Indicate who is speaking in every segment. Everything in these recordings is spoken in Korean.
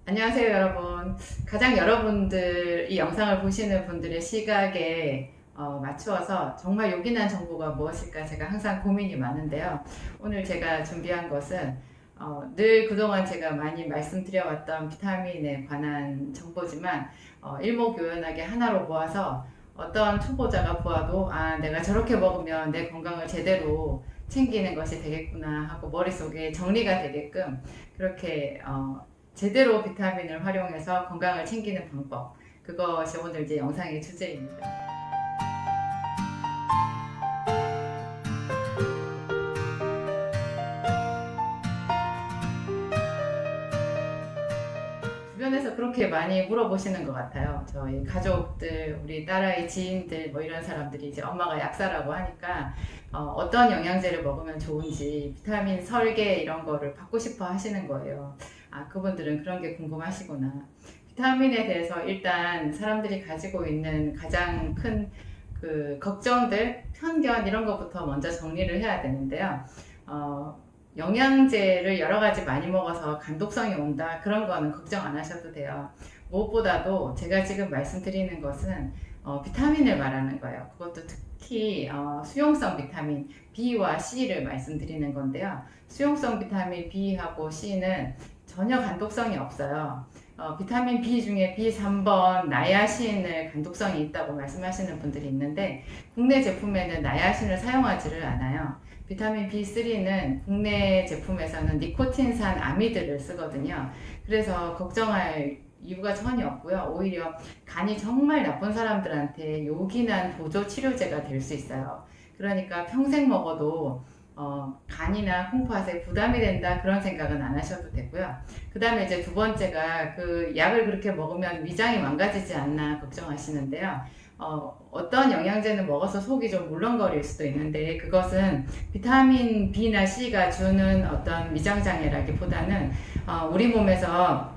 Speaker 1: 안녕하세요, 여러분. 가장 여러분들, 이 영상을 보시는 분들의 시각에 맞추어서 정말 요긴한 정보가 무엇일까 제가 항상 고민이 많은데요. 오늘 제가 준비한 것은 늘 그동안 제가 많이 말씀드려왔던 비타민에 관한 정보지만 일목요연하게 하나로 모아서 어떤 초보자가 보아도 내가 저렇게 먹으면 내 건강을 제대로 챙기는 것이 되겠구나 하고 머릿속에 정리가 되게끔 그렇게 제대로 비타민을 활용해서 건강을 챙기는 방법, 그것이 오늘 이제 영상의 주제입니다. 주변에서 그렇게 많이 물어보시는 것 같아요. 저희 가족들, 우리 딸아이 지인들, 뭐 이런 사람들이 이제 엄마가 약사라고 하니까 떤 영양제를 먹으면 좋은지 비타민 설계 이런 거를 받고 싶어 하시는 거예요. 그분들은 그런 게 궁금하시구나. 비타민에 대해서 일단 사람들이 가지고 있는 가장 큰 그 걱정들, 편견 이런 것부터 먼저 정리를 해야 되는데요. 어, 영양제를 여러 가지 많이 먹어서 간독성이 온다, 그런 거는 걱정 안 하셔도 돼요. 무엇보다도 제가 지금 말씀드리는 것은 비타민을 말하는 거예요. 그것도 특히 수용성 비타민 B와 C를 말씀드리는 건데요. 수용성 비타민 B하고 C는 전혀 간독성이 없어요. 비타민 B 중에 B3번 나야신을 간독성이 있다고 말씀하시는 분들이 있는데 국내 제품에는 나야신을 사용하지를 않아요. 비타민 B3는 국내 제품에서는 니코틴산 아미드를 쓰거든요. 그래서 걱정할 이유가 전혀 없고요. 오히려 간이 정말 나쁜 사람들한테 요긴한 보조 치료제가 될 수 있어요. 그러니까 평생 먹어도 간이나 콩팥에 부담이 된다, 그런 생각은 안 하셔도 되고요. 그 다음에 이제 두 번째가 그 약을 그렇게 먹으면 위장이 망가지지 않나 걱정하시는데요. 어떤 영양제는 먹어서 속이 좀 물렁거릴 수도 있는데 그것은 비타민 B나 C가 주는 어떤 위장장애라기보다는 우리 몸에서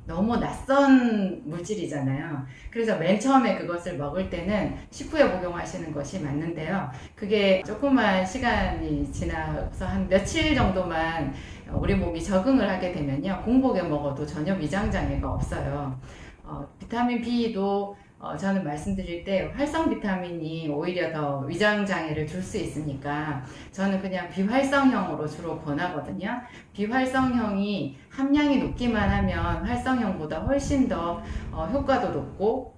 Speaker 1: 너무 낯선 물질이잖아요. 그래서 맨 처음에 그것을 먹을 때는 식후에 복용하시는 것이 맞는데요. 그게 조금만 시간이 지나서 한 며칠 정도만 우리 몸이 적응을 하게 되면요, 공복에 먹어도 전혀 위장장애가 없어요. 비타민 B도 저는 말씀드릴 때 활성 비타민이 오히려 더 위장 장애를 줄 수 있으니까 저는 그냥 비활성형으로 주로 권하거든요. 비활성형이 함량이 높기만 하면 활성형보다 훨씬 더 효과도 높고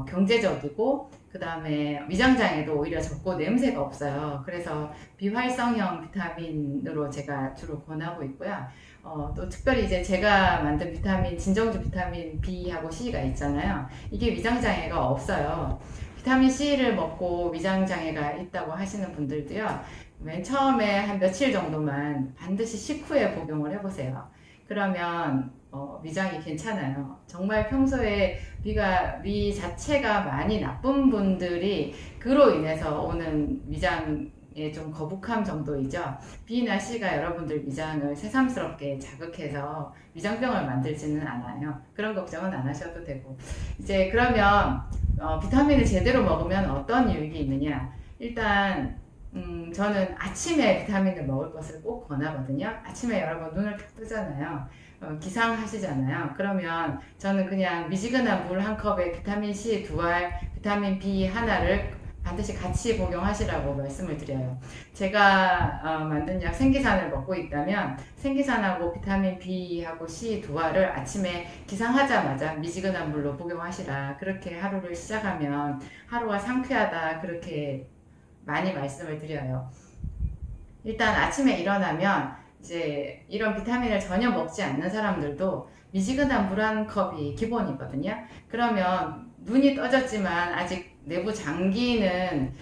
Speaker 1: 경제적이고, 그 다음에 위장장애도 오히려 적고 냄새가 없어요. 그래서 비활성형 비타민으로 제가 주로 권하고 있고요. 또 특별히 이제 제가 만든 비타민, 진정주 비타민 B하고 C가 있잖아요. 이게 위장장애가 없어요. 비타민 C를 먹고 위장장애가 있다고 하시는 분들도요, 맨 처음에 한 며칠 정도만 반드시 식후에 복용을 해보세요. 그러면 위장이 괜찮아요. 정말 평소에 위 자체가 많이 나쁜 분들이 그로 인해서 오는 위장에 좀 거북함 정도이죠. B나 C가 여러분들 위장을 새삼스럽게 자극해서 위장병을 만들지는 않아요. 그런 걱정은 안 하셔도 되고. 이제 그러면 비타민을 제대로 먹으면 어떤 유익이 있느냐? 일단 저는 아침에 비타민을 먹을 것을 꼭 권하거든요. 아침에 여러분 눈을 딱 뜨잖아요. 기상하시잖아요. 그러면 저는 그냥 미지근한 물 한 컵에 비타민 C 두 알, 비타민 B 하나를 반드시 같이 복용하시라고 말씀을 드려요. 제가 만든 약 생기산을 먹고 있다면 생기산하고 비타민 B하고 C 두 알을 아침에 기상하자마자 미지근한 물로 복용하시라, 그렇게 하루를 시작하면 하루가 상쾌하다, 그렇게 많이 말씀을 드려요. 일단 아침에 일어나면 이제 이런 비타민을 전혀 먹지 않는 사람들도 미지근한 물 한 컵이 기본이거든요. 그러면 눈이 떠졌지만 아직 내부 장기는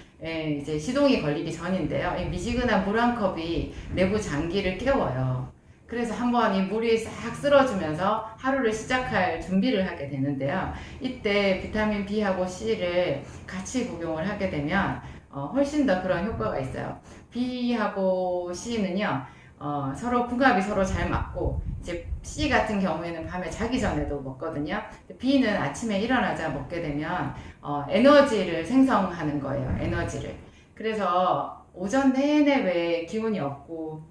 Speaker 1: 이제 시동이 걸리기 전인데요. 이 미지근한 물 한 컵이 내부 장기를 깨워요. 그래서 한번 이 물이 싹 쓸어주면서 하루를 시작할 준비를 하게 되는데요. 이때 비타민 B하고 C를 같이 복용을 하게 되면 훨씬 더 그런 효과가 있어요. B하고 C는요, 서로 궁합이 서로 잘 맞고, 이제 C 같은 경우에는 밤에 자기 전에도 먹거든요. B는 아침에 일어나자 먹게 되면 에너지를 생성하는 거예요. 에너지를. 그래서 오전 내내 왜 기운이 없고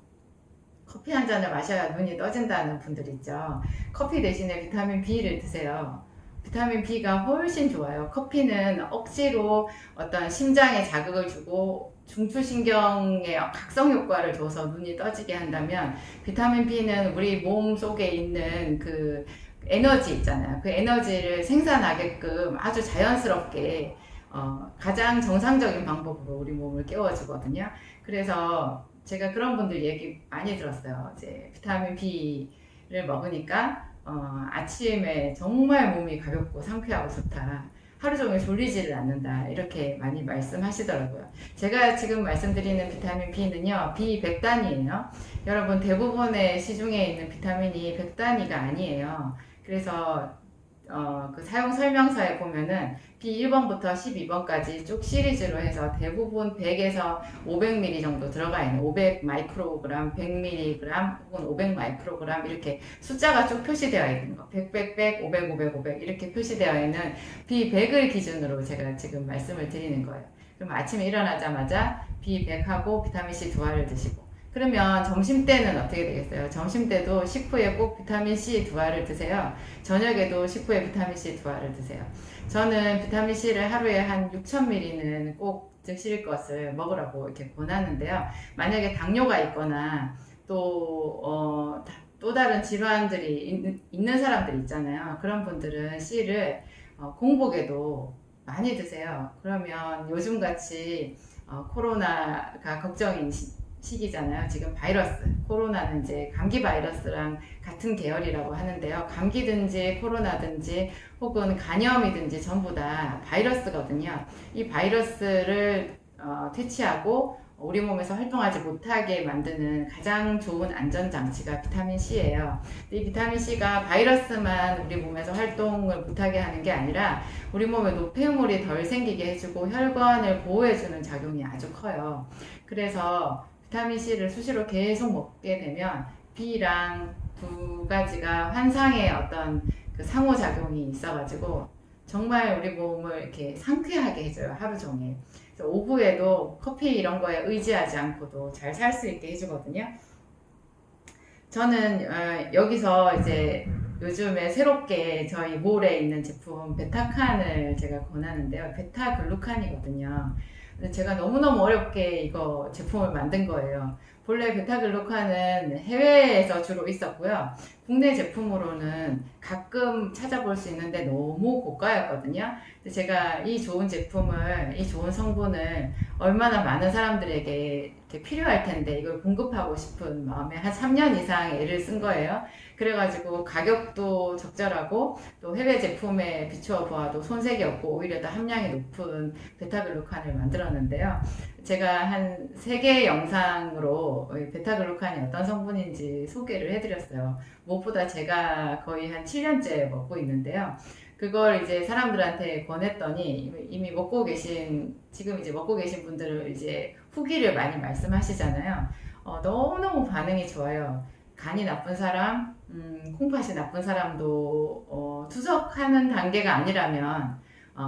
Speaker 1: 커피 한 잔을 마셔야 눈이 떠진다는 분들 있죠. 커피 대신에 비타민 B를 드세요. 비타민 B가 훨씬 좋아요. 커피는 억지로 어떤 심장에 자극을 주고 중추신경에 각성 효과를 줘서 눈이 떠지게 한다면, 비타민 B는 우리 몸 속에 있는 그 에너지 있잖아요. 그 에너지를 생산하게끔 아주 자연스럽게 가장 정상적인 방법으로 우리 몸을 깨워주거든요. 그래서 제가 그런 분들 얘기 많이 들었어요. 이제 비타민 B를 먹으니까 아침에 정말 몸이 가볍고 상쾌하고 좋다. 하루 종일 졸리지를 않는다. 이렇게 많이 말씀하시더라고요. 제가 지금 말씀드리는 비타민 B는요, B100단위예요. 여러분, 대부분의 시중에 있는 비타민이 100단위가 아니에요. 그래서 그 사용 설명서에 보면은 B1번부터 12번까지 쭉 시리즈로 해서 대부분 100에서 500ml 정도 들어가 있는, 500 마이크로그램, 100mg 혹은 500 마이크로그램 이렇게 숫자가 쭉 표시되어 있는 거, 100, 100, 100, 500, 500, 500 이렇게 표시되어 있는 B100을 기준으로 제가 지금 말씀을 드리는 거예요. 그럼 아침에 일어나자마자 B100하고 비타민C 두 알을 드시고, 그러면 점심때는 어떻게 되겠어요? 점심때도 식후에 꼭 비타민C 두 알을 드세요. 저녁에도 식후에 비타민C 두 알을 드세요. 저는 비타민C를 하루에 한 6,000ml는 꼭 드실 것을 먹으라고 이렇게 권하는데요. 만약에 당뇨가 있거나 또 다른 질환들이 있는 사람들 있잖아요. 그런 분들은 C를 공복에도 많이 드세요. 그러면 요즘같이 코로나가 걱정인 시기잖아요. 지금 바이러스, 코로나는 이제 감기 바이러스랑 같은 계열이라고 하는데요. 감기든지 코로나든지 혹은 간염이든지 전부 다 바이러스거든요. 이 바이러스를 퇴치하고 우리 몸에서 활동하지 못하게 만드는 가장 좋은 안전장치가 비타민C예요. 이 비타민C가 바이러스만 우리 몸에서 활동을 못하게 하는 게 아니라 우리 몸에 노폐물이 덜 생기게 해주고 혈관을 보호해주는 작용이 아주 커요. 그래서 비타민C를 수시로 계속 먹게 되면 B랑 두 가지가 환상의 어떤 그 상호작용이 있어가지고 정말 우리 몸을 이렇게 상쾌하게 해줘요, 하루 종일. 그래서 오후에도 커피 이런 거에 의지하지 않고도 잘 살 수 있게 해주거든요. 저는 여기서 이제 요즘에 새롭게 저희 몰에 있는 제품 베타칸을 제가 권하는데요. 베타글루칸이거든요. 근데 제가 너무너무 어렵게 이거 제품을 만든 거예요. 본래 베타글루칸은 해외에서 주로 있었고요. 국내 제품으로는 가끔 찾아볼 수 있는데 너무 고가였거든요. 근데 제가 이 좋은 제품을, 이 좋은 성분을 얼마나 많은 사람들에게 이렇게 필요할 텐데 이걸 공급하고 싶은 마음에 한 3년 이상 애를 쓴 거예요. 그래가지고 가격도 적절하고 또 해외 제품에 비추어 보아도 손색이 없고 오히려 더 함량이 높은 베타글루칸을 만들었는데요. 제가 한 3개의 영상으로 베타글루칸이 어떤 성분인지 소개를 해드렸어요. 무엇보다 제가 거의 한 7년째 먹고 있는데요. 그걸 이제 사람들한테 권했더니 이미 지금 이제 먹고 계신 분들을 이제 후기를 많이 말씀하시잖아요. 너무너무 반응이 좋아요. 간이 나쁜 사람, 콩팥이 나쁜 사람도 투석하는 단계가 아니라면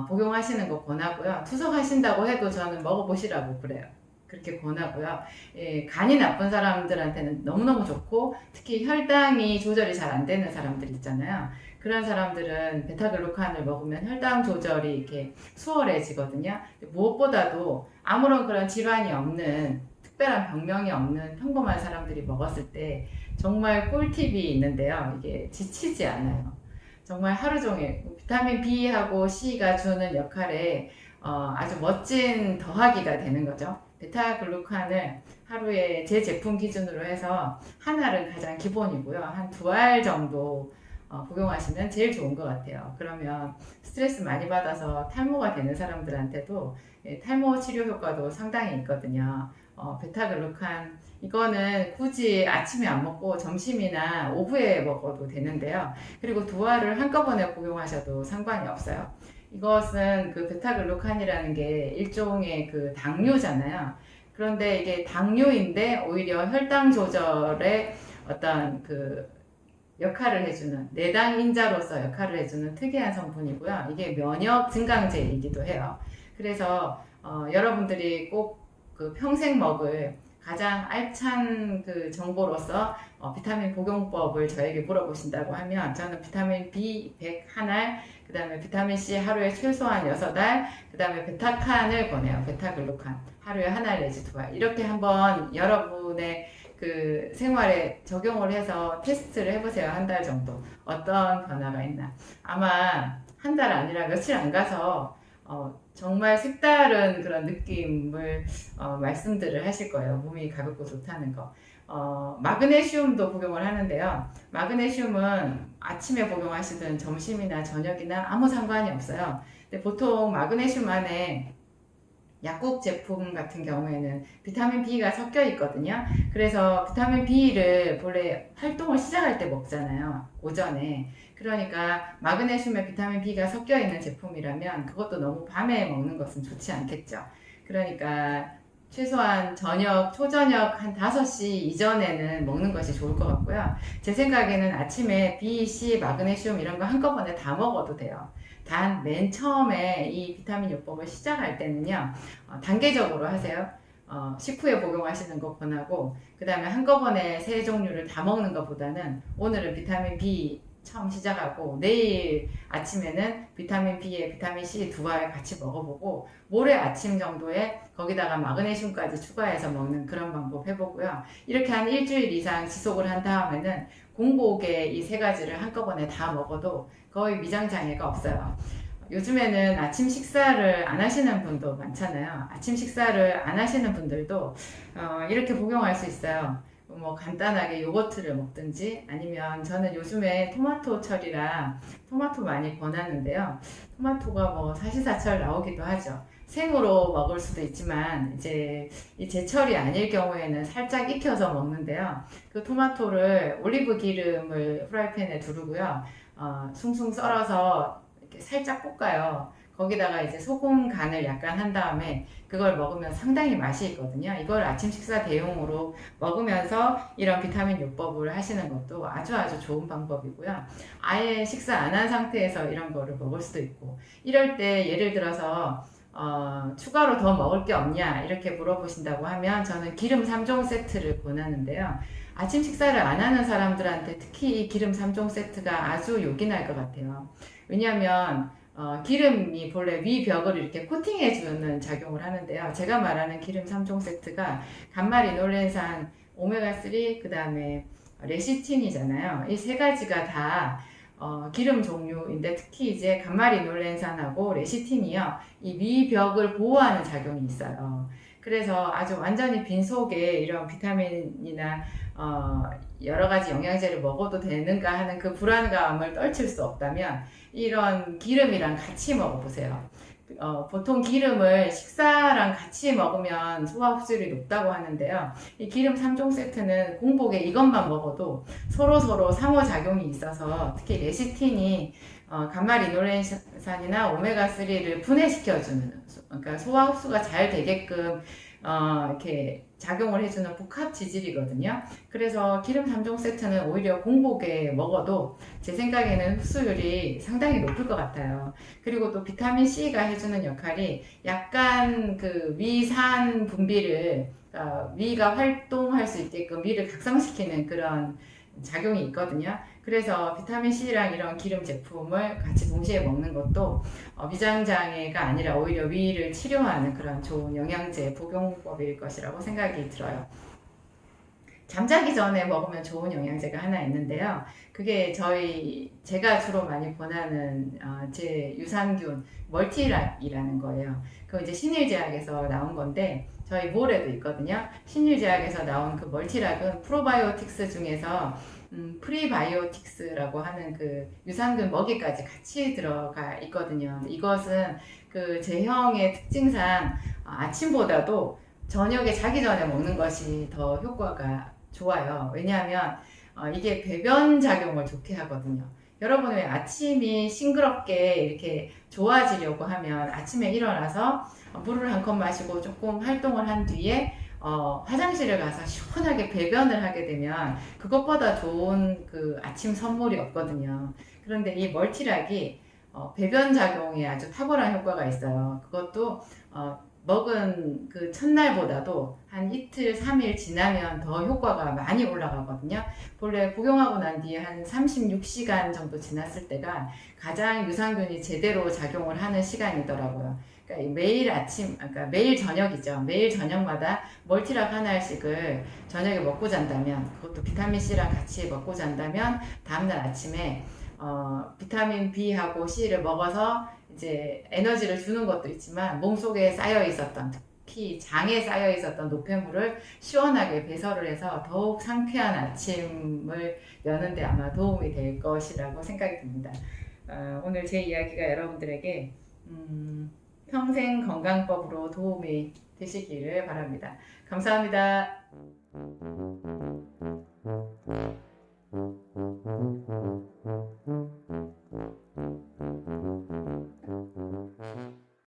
Speaker 1: 복용하시는 거 권하고요. 투석하신다고 해도 저는 먹어보시라고 그래요. 그렇게 권하고요. 예, 간이 나쁜 사람들한테는 너무너무 좋고, 특히 혈당이 조절이 잘 안 되는 사람들 있잖아요. 그런 사람들은 베타글루칸을 먹으면 혈당 조절이 이렇게 수월해지거든요. 무엇보다도 아무런 그런 질환이 없는, 특별한 병명이 없는 평범한 사람들이 먹었을 때 정말 꿀팁이 있는데요. 이게 지치지 않아요. 정말 하루 종일 비타민 B하고 C가 주는 역할에 아주 멋진 더하기가 되는 거죠. 베타글루칸을 하루에 제 제품 기준으로 해서 하나는 가장 기본이고요. 한 2알 정도 복용하시면 제일 좋은 것 같아요. 그러면 스트레스 많이 받아서 탈모가 되는 사람들한테도 탈모 치료 효과도 상당히 있거든요. 베타글루칸 이거는 굳이 아침에 안 먹고 점심이나 오후에 먹어도 되는데요. 그리고 2알을 한꺼번에 복용하셔도 상관이 없어요. 이것은 그 베타글루칸이라는 게 일종의 그 당류잖아요. 그런데 이게 당류인데 오히려 혈당 조절에 어떤 그 역할을 해주는, 내당인자로서 역할을 해주는 특이한 성분이고요. 이게 면역 증강제이기도 해요. 그래서 여러분들이 꼭 그 평생 먹을 가장 알찬 그 정보로서 비타민 복용법을 저에게 물어보신다고 하면 저는 비타민 B 100알, 그 다음에 비타민 C 하루에 최소한 6알, 그 다음에 베타칸을 권해요. 베타글루칸 하루에 1알 내지 2알. 이렇게 한번 여러분의 그 생활에 적용을 해서 테스트를 해보세요. 한 달 정도 어떤 변화가 있나. 아마 한 달 아니라 며칠 안 가서 정말 색다른 그런 느낌을 말씀들을 하실 거예요. 몸이 가볍고 좋다는 거. 마그네슘도 복용을 하는데요. 마그네슘은 아침에 복용하시든 점심이나 저녁이나 아무 상관이 없어요. 근데 보통 마그네슘 안에 약국 제품 같은 경우에는 비타민 B가 섞여 있거든요. 그래서 비타민 B를 본래 활동을 시작할 때 먹잖아요. 오전에. 그러니까 마그네슘에 비타민 B가 섞여 있는 제품이라면 그것도 너무 밤에 먹는 것은 좋지 않겠죠. 그러니까 최소한 저녁, 초저녁 한 5시 이전에는 먹는 것이 좋을 것 같고요. 제 생각에는 아침에 B, C, 마그네슘 이런 거 한꺼번에 다 먹어도 돼요. 단 맨 처음에 이 비타민 요법을 시작할 때는요, 단계적으로 하세요. 식후에 복용하시는 것 권하고, 그 다음에 한꺼번에 세 종류를 다 먹는 것보다는 오늘은 비타민 B 처음 시작하고 내일 아침에는 비타민 B에 비타민 C 2알 같이 먹어보고 모레 아침 정도에 거기다가 마그네슘까지 추가해서 먹는 그런 방법 해보고요. 이렇게 한 일주일 이상 지속을 한 다음에는 공복에 이 세 가지를 한꺼번에 다 먹어도 거의 미장장애가 없어요. 요즘에는 아침 식사를 안 하시는 분도 많잖아요. 아침 식사를 안 하시는 분들도 이렇게 복용할 수 있어요. 뭐 간단하게 요거트를 먹든지 아니면 저는 요즘에 토마토철이라 토마토 많이 권하는데요. 토마토가 뭐 사시사철 나오기도 하죠. 생으로 먹을 수도 있지만 이제 이 제철이 아닐 경우에는 살짝 익혀서 먹는데요. 그 토마토를 올리브 기름을 프라이팬에 두르고요. 숭숭 썰어서 이렇게 살짝 볶아요. 거기다가 이제 소금 간을 약간 한 다음에 그걸 먹으면 상당히 맛이 있거든요. 이걸 아침 식사 대용으로 먹으면서 이런 비타민 요법을 하시는 것도 아주 좋은 방법이고요. 아예 식사 안 한 상태에서 이런 거를 먹을 수도 있고, 이럴 때 예를 들어서 추가로 더 먹을 게 없냐 이렇게 물어보신다고 하면 저는 기름 3종 세트를 권하는데요. 아침 식사를 안 하는 사람들한테 특히 이 기름 3종 세트가 아주 요긴할 것 같아요. 왜냐하면 기름이 본래 위 벽을 이렇게 코팅해주는 작용을 하는데요. 제가 말하는 기름 3종 세트가 감마리놀렌산, 오메가3, 그 다음에 레시틴이잖아요. 이 세 가지가 다 기름 종류인데 특히 이제 감마리놀렌산하고 레시틴이요. 이 위 벽을 보호하는 작용이 있어요. 그래서 아주 완전히 빈속에 이런 비타민이나 여러 가지 영양제를 먹어도 되는가 하는 그 불안감을 떨칠 수 없다면 이런 기름이랑 같이 먹어보세요. 보통 기름을 식사랑 같이 먹으면 소화 흡수율이 높다고 하는데요. 이 기름 3종 세트는 공복에 이것만 먹어도 서로 상호작용이 있어서 특히 레시틴이 감마리놀렌산이나 오메가3를 분해시켜주는, 그러니까 소화 흡수가 잘 되게끔 이렇게 작용을 해주는 복합 지질이거든요. 그래서 기름 3종 세트는 오히려 공복에 먹어도 제 생각에는 흡수율이 상당히 높을 것 같아요. 그리고 또 비타민 C가 해주는 역할이 약간 그 위산 분비를 위가 활동할 수 있게끔 위를 각성시키는 그런 작용이 있거든요. 그래서 비타민 C랑 이런 기름 제품을 같이 동시에 먹는 것도 위장장애가 아니라 오히려 위를 치료하는 그런 좋은 영양제 복용법일 것이라고 생각이 들어요. 잠자기 전에 먹으면 좋은 영양제가 하나 있는데요. 그게 제가 주로 많이 권하는 제 유산균 멀티락이라는 거예요. 그거 이제 신일제약에서 나온 건데 저희 몰에도 있거든요. 신일제약에서 나온 그 멀티락은 프로바이오틱스 중에서 프리바이오틱스라고 하는 그 유산균 먹이까지 같이 들어가 있거든요. 이것은 그 제형의 특징상 아침보다도 저녁에 자기 전에 먹는 것이 더 효과가 좋아요. 왜냐하면 이게 배변 작용을 좋게 하거든요. 여러분 왜 아침이 싱그럽게 이렇게 좋아지려고 하면 아침에 일어나서 물을 한 컵 마시고 조금 활동을 한 뒤에 화장실을 가서 시원하게 배변을 하게 되면 그것보다 좋은 그 아침 선물이 없거든요. 그런데 이 멀티락이 배변 작용에 아주 탁월한 효과가 있어요. 그것도 먹은 그 첫날보다도 한 이틀, 3일 지나면 더 효과가 많이 올라가거든요. 본래 복용하고 난 뒤에 한 36시간 정도 지났을 때가 가장 유산균이 제대로 작용을 하는 시간이더라고요. 그러니까 매일 아침, 그러니까 매일 저녁이죠. 매일 저녁마다 멀티락 하나씩을 저녁에 먹고 잔다면, 그것도 비타민C랑 같이 먹고 잔다면 다음날 아침에 비타민 B하고 C를 먹어서 이제 에너지를 주는 것도 있지만 몸속에 쌓여 있었던, 특히 장에 쌓여 있었던 노폐물을 시원하게 배설을 해서 더욱 상쾌한 아침을 여는데 아마 도움이 될 것이라고 생각이 듭니다. 오늘 제 이야기가 여러분들에게 평생 건강법으로 도움이 되시기를 바랍니다. 감사합니다.